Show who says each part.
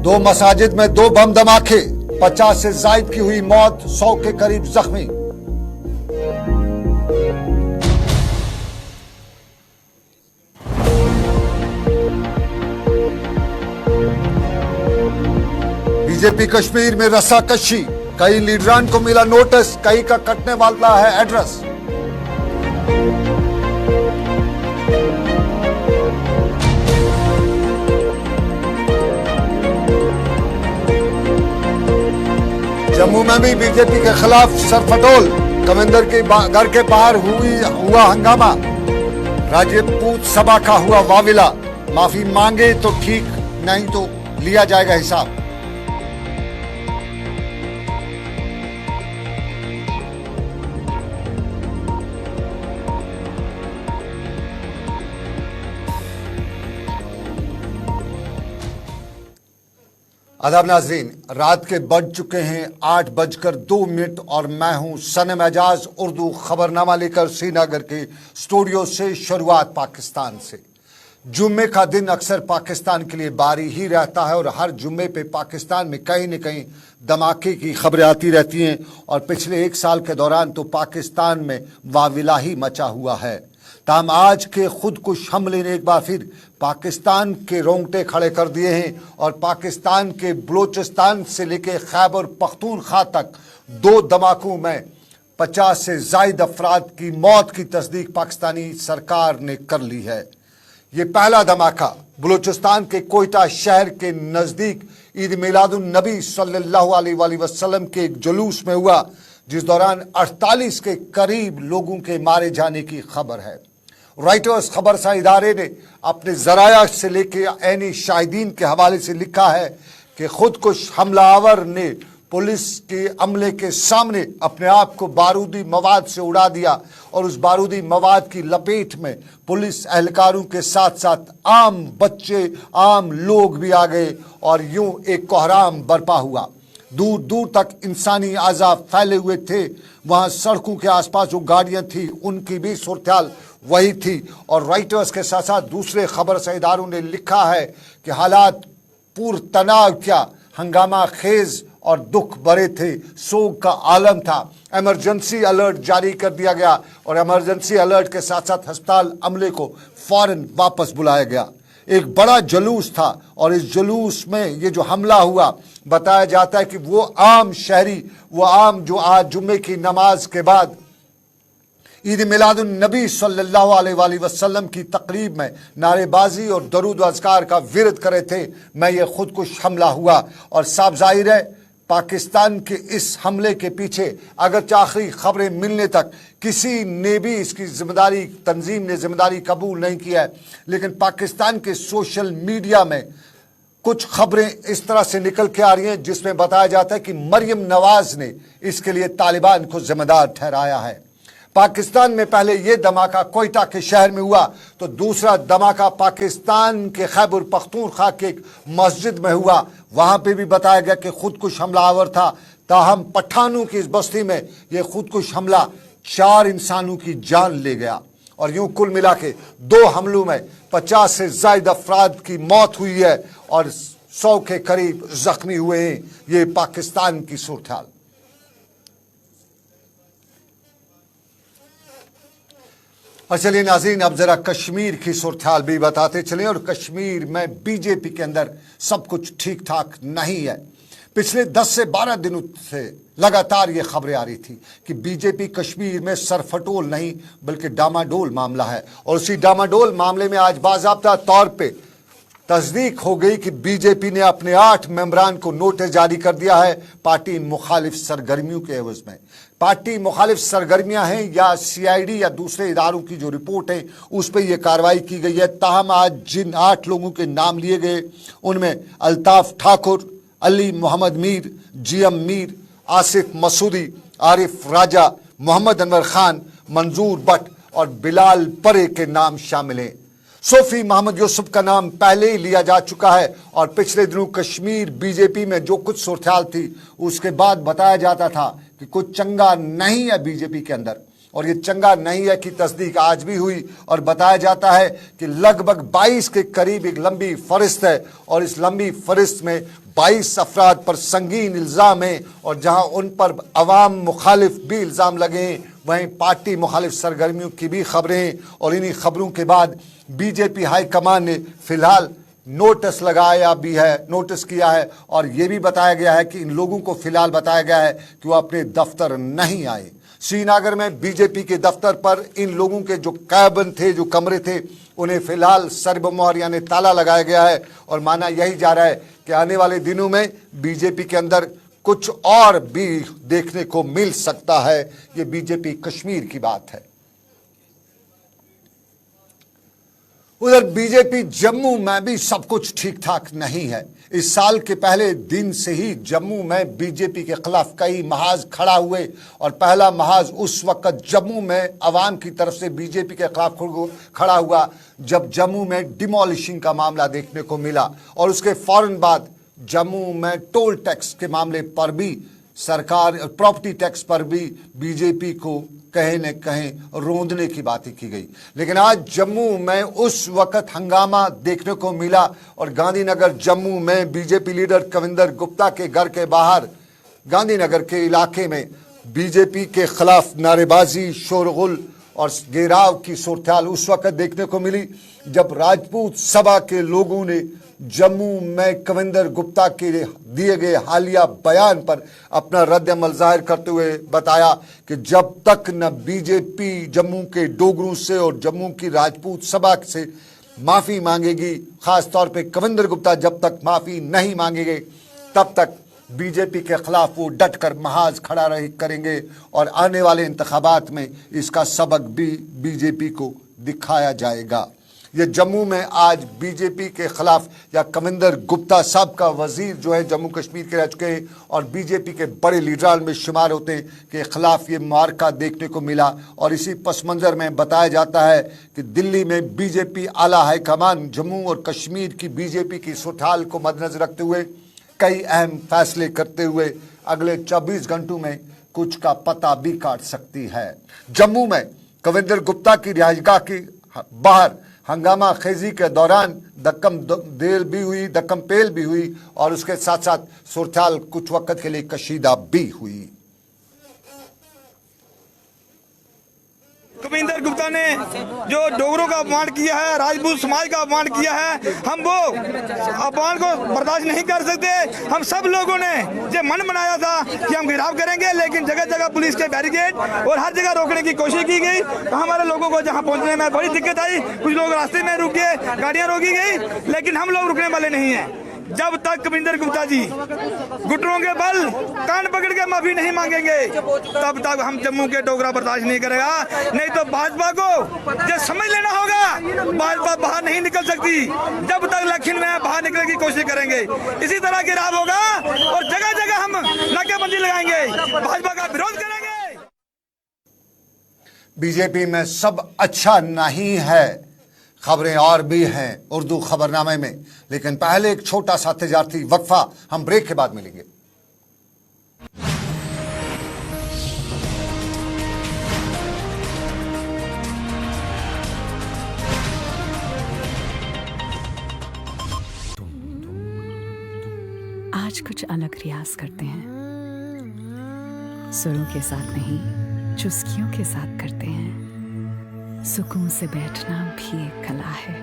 Speaker 1: दो मसाजिद में दो बम धमाके, 50 से जायद की हुई मौत, 100 के करीब जख्मी। बीजेपी कश्मीर में रस्साकशी, कई लीडरान को मिला नोटिस, कई का कटने वाला है एड्रेस। जम्मू में भी बीजेपी के खिलाफ सरफटोल, कविंदर के घर के बाहर हुआ हंगामा, राजपूत सभा का हुआ वाविला, माफी मांगे तो ठीक, नहीं तो लिया जाएगा हिसाब। आदाब नाजरीन, रात के बज चुके हैं 8:02 और मैं हूं सनम एजाज उर्दू खबरनामा लेकर श्रीनगर के स्टूडियो से। शुरुआत पाकिस्तान से। जुम्मे का दिन अक्सर पाकिस्तान के लिए बारी ही रहता है और हर जुम्मे पे पाकिस्तान में कहीं न कहीं धमाके की खबरें आती रहती हैं और पिछले 1 साल के दौरान तो पाकिस्तान में वाविला ही मचा हुआ है। ताहम आज के खुदकुश हमले ने एक बार फिर पाकिस्तान के रोंगटे खड़े कर दिए हैं और पाकिस्तान के बलूचिस्तान से लेकर खैबर पख्तूनख्वा तक 2 धमाकों में 50 से जायद अफराद की मौत की तस्दीक पाकिस्तानी सरकार ने कर ली है। ये पहला धमाका बलूचिस्तान के कोयटा शहर के नज़दीक ईद मिलादुन नबी सल्लल्लाहु अलैहि वसल्लम के एक जुलूस में हुआ, जिस दौरान 48 के करीब लोगों के मारे जाने की खबर है। राइटर्स खबरसां इदारे ने अपने जराया से लेकर ऐनी शाहिदीन के हवाले से लिखा है कि खुदकुश हमलावर ने पुलिस के अमले के सामने अपने आप को बारूदी मवाद से उड़ा दिया और उस बारूदी मवाद की लपेट में पुलिस एहलकारों के साथ साथ आम बच्चे, आम लोग भी आ गए और यूं एक कोहराम बरपा हुआ। दूर दूर तक इंसानी आज़ाब फैले हुए थे। वहाँ सड़कों के आसपास जो गाड़ियाँ थी उनकी भी सूरत वही थी। और राइटर्स के साथ साथ दूसरे खबर इदारों ने लिखा है कि हालात पुरतनाव क्या, हंगामा खेज और दुख भरे थे, सोग का आलम था। इमरजेंसी अलर्ट जारी कर दिया गया और इमरजेंसी अलर्ट के साथ साथ अस्पताल अमले को फौरन वापस बुलाया गया। एक बड़ा जुलूस था और इस जुलूस में ये जो हमला हुआ, बताया जाता है कि वो आम शहरी, वो आम जो आज जुम्मे की नमाज के बाद ईद मिलादुन नबी सल्लल्लाहु अलैहि वसल्लम की तकरीब में नारेबाजी और दरूद व अज़कार का विरद करे थे, मैं ये खुदकुश हमला हुआ। और साफ जाहिर है पाकिस्तान के इस हमले के पीछे अगर आखिरी खबरें मिलने तक किसी ने भी इसकी जिम्मेदारी, तंजीम ने जिम्मेदारी कबूल नहीं किया है, लेकिन पाकिस्तान के सोशल मीडिया में कुछ खबरें इस तरह से निकल के आ रही हैं जिसमें बताया जाता है कि मरियम नवाज ने इसके लिए तालिबान को जिम्मेदार ठहराया है। पाकिस्तान में पहले यह धमाका कोयटा के शहर में हुआ तो दूसरा धमाका पाकिस्तान के खैबर पख्तूनख्वा के एक मस्जिद में हुआ। वहां पे भी बताया गया कि खुदकुश हमलावर था। ताहम पठानों की इस बस्ती में यह खुदकुश हमला 4 इंसानों की जान ले गया और यूं कुल मिला के 2 हमलों में 50 से जायद अफराद की मौत हुई है और 100 के करीब जख्मी हुए हैं। ये पाकिस्तान की सूरत। और चलिए नाज़रीन, अब जरा कश्मीर की सूरत हाल भी बताते चलें। और कश्मीर में बीजेपी के अंदर सब कुछ ठीक ठाक नहीं है। पिछले 10 से 12 दिनों से लगातार ये खबरें आ रही थी कि बीजेपी कश्मीर में सरफटोल नहीं बल्कि डामाडोल मामला है और उसी डामाडोल मामले में आज बाज़ाब्ता तौर पे तस्दीक हो गई कि बीजेपी ने अपने 8 मेंबरान को नोटिस जारी कर दिया है पार्टी मुखालिफ सरगर्मियों के एवज में। पार्टी मुखालिफ सरगर्मियां हैं या सीआईडी या दूसरे इदारों की जो रिपोर्ट है उस पर यह कार्रवाई की गई है। ताहम आज जिन 8 लोगों के नाम लिए गए उनमें अल्ताफ ठाकुर, अली मोहम्मद मीर, जीएम मीर, आसिफ मसूदी, आरिफ राजा, मोहम्मद अनवर खान, मंजूर भट्ट और बिलाल परे के नाम शामिल हैं। सोफी मोहम्मद यूसुफ का नाम पहले ही लिया जा चुका है और पिछले दिनों कश्मीर बीजेपी में जो कुछ सूरत थी उसके बाद बताया जाता था कि कुछ चंगा नहीं है बीजेपी के अंदर और ये चंगा नहीं है कि तस्दीक आज भी हुई और बताया जाता है कि लगभग 22 के करीब एक लंबी फहरिस्त है और इस लंबी फहरिस्त में 22 अफराद पर संगीन इल्ज़ाम है और जहां उन पर अवाम मुखालिफ भी इल्ज़ाम लगे हैं, वहीं पार्टी मुखालिफ सरगर्मियों की भी खबरें हैं। और इन्हीं खबरों के बाद बीजेपी हाईकमान ने फिलहाल नोटिस लगाया भी है, नोटिस किया है और ये भी बताया गया है कि इन लोगों को फिलहाल बताया गया है कि वो अपने दफ्तर नहीं आए। श्रीनगर में बीजेपी के दफ्तर पर इन लोगों के जो कैबिन थे, जो कमरे थे, उन्हें फिलहाल सर्बमोहर यानी ताला लगाया गया है और माना यही जा रहा है कि आने वाले दिनों में बीजेपी के अंदर कुछ और भी देखने को मिल सकता है। ये बीजेपी कश्मीर की बात है। उधर बीजेपी जम्मू में भी सब कुछ ठीक ठाक नहीं है। इस साल के पहले दिन से ही जम्मू में बीजेपी के खिलाफ कई महाज खड़ा हुए और पहला महाज उस वक्त जम्मू में अवाम की तरफ से बीजेपी के खिलाफ खड़ा हुआ जब जम्मू में डिमोलिशिंग का मामला देखने को मिला और उसके फौरन बाद जम्मू में टोल टैक्स के मामले पर भी सरकार, प्रॉपर्टी टैक्स पर भी बीजेपी को कहीं न कहीं रोंदने की बातें की गई। लेकिन आज जम्मू में उस वक्त हंगामा देखने को मिला और गांधीनगर जम्मू में बीजेपी लीडर कविंदर गुप्ता के घर के बाहर गांधीनगर के इलाके में बीजेपी के खिलाफ नारेबाजी, शोरगुल और घेराव की सूरत उस वक्त देखने को मिली जब राजपूत सभा के लोगों ने जम्मू में कविंदर गुप्ता के दिए गए हालिया बयान पर अपना रद्द-ए-अमल जाहिर करते हुए बताया कि जब तक न बीजेपी जम्मू के डोगरू से और जम्मू की राजपूत सभा से माफ़ी मांगेगी, ख़ास तौर पे कविंदर गुप्ता जब तक माफ़ी नहीं मांगेंगे तब तक बीजेपी के खिलाफ वो डट कर महाज खड़ा करेंगे और आने वाले इंतखाबात में इसका सबक भी बीजेपी को दिखाया जाएगा। ये जम्मू में आज बीजेपी के खिलाफ या कविंदर गुप्ता साहब का वजीर जो है जम्मू कश्मीर के रह चुके हैं और बीजेपी के बड़े लीडरान में शुमार होते हैं के खिलाफ ये मार्का देखने को मिला और इसी पस मंज़र में बताया जाता है कि दिल्ली में बीजेपी आला हाईकमान जम्मू और कश्मीर की बीजेपी की सूरत को मद्देनजर रखते हुए कई अहम फैसले करते हुए अगले 24 घंटों में कुछ का पता भी काट सकती है। जम्मू में कविंदर गुप्ता की रिहाइशगाह के बाहर हंगामा खेजी के दौरान धक्कम पेल भी हुई और उसके साथ साथ सूरत कुछ वक्त के लिए कशीदा भी हुई।
Speaker 2: कविंदर गुप्ता ने जो डोगरों का अपमान किया है, राजपूत समाज का अपमान किया है, हम वो अपमान को बर्दाश्त नहीं कर सकते। हम सब लोगों ने ये मन बनाया था कि हम घेराव करेंगे, लेकिन जगह जगह पुलिस के बैरिकेड और हर जगह रोकने की कोशिश की गई। तो हमारे लोगों को जहां पहुंचने में बड़ी दिक्कत आई, कुछ लोग रास्ते में रुक गए, गाड़ियां रोकी गई, लेकिन हम लोग रुकने वाले नहीं हैं। जब तक कविंदर गुप्ता जी घुटनों के बल कान पकड़ के माफी नहीं मांगेंगे तब तक हम जम्मू के डोगरा बर्दाश्त नहीं करेगा। नहीं तो भाजपा को ये समझ लेना होगा, भाजपा बाहर नहीं निकल सकती जब तक इलेक्शन में बाहर निकलने की कोशिश करेंगे। इसी तरह की राह होगा और जगह जगह हम नाकेबंदी लगाएंगे, भाजपा का विरोध करेंगे।
Speaker 1: बीजेपी में सब अच्छा नहीं है, खबरें और भी हैं उर्दू खबरनामे में, लेकिन पहले एक छोटा सा तिजारती वक्फा, हम ब्रेक के बाद मिलेंगे।
Speaker 3: आज कुछ अलग रियाज करते हैं, सुरों के साथ नहीं चुस्कियों के साथ करते हैं। सुकून से बैठना भी एक कला है।